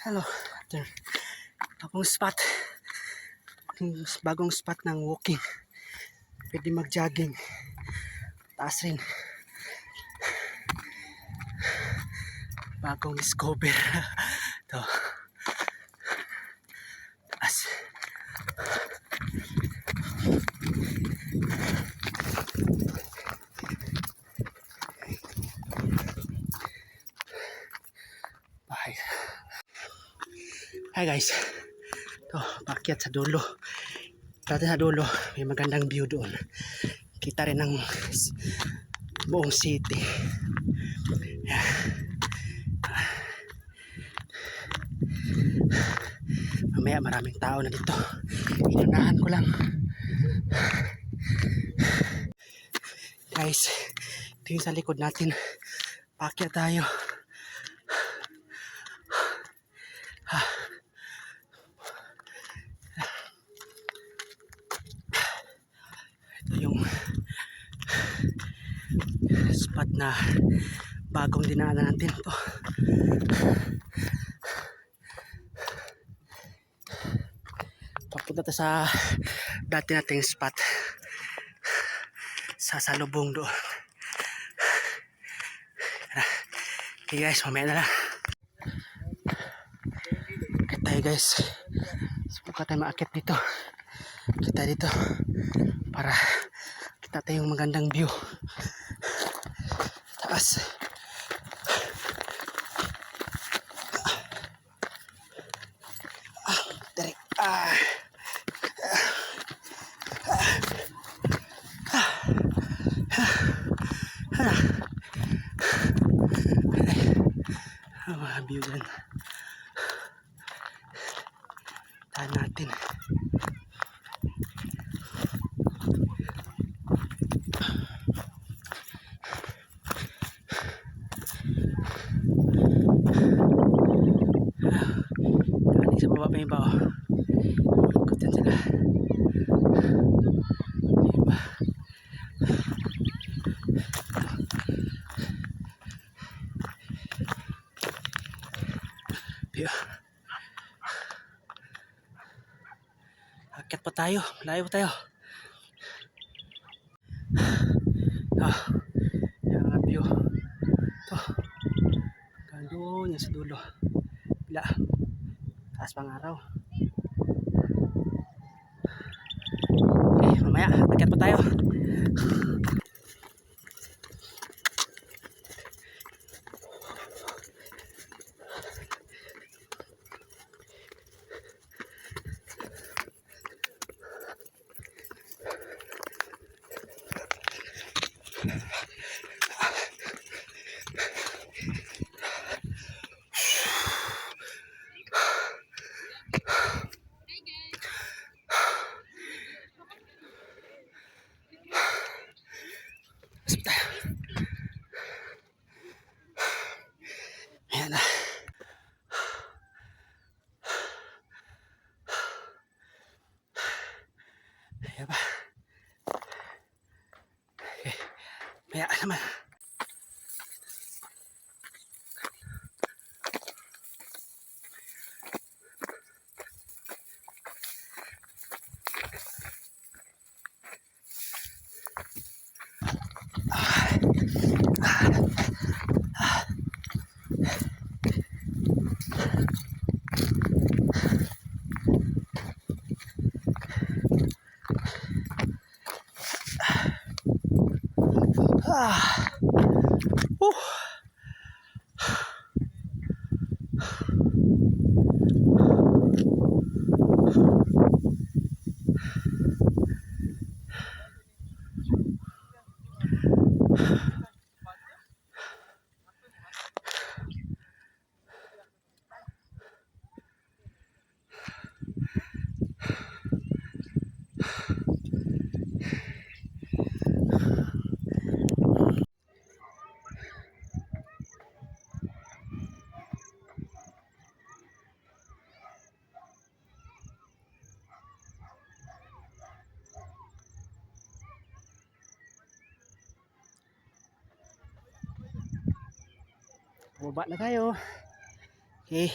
Hello, after bagong spot. Bagong spot ng walking. Pwede mag-jogging. Taas rin. Bagong discover. Ito. Taas. Bahay. Hi guys. Ito, paakyat sa dulo. Dati sa dulo, may magandang view doon. Kita rin ng buong city. Mamaya maraming tao na dito. Inunahan ko lang. Guys, ito yung sa likod natin. Paakyat tayo. Ito yung spot na bagong dinaanan natin to. Papunta sa dati nating spot sa salubong doon. Okay guys, mamaya na lang. Okay tayo guys. Subukan tayo maakit dito. Kita dito para kita tayong magandang view. Taas. Direk. Mga view dyan. Tahan natin. Galing sa baba pa yung bao. Ikot yan sila. Iba. View. Akyat pa tayo. Layo pa tayo. Yung mga view. Ito. Gano'n yan sa dulo. Bila. Taas pang araw. Okay, mamaya. Akyat pa tayo. Ayan na. Ayan ba? Okay. Maya naman. Baba na tayo. Okay.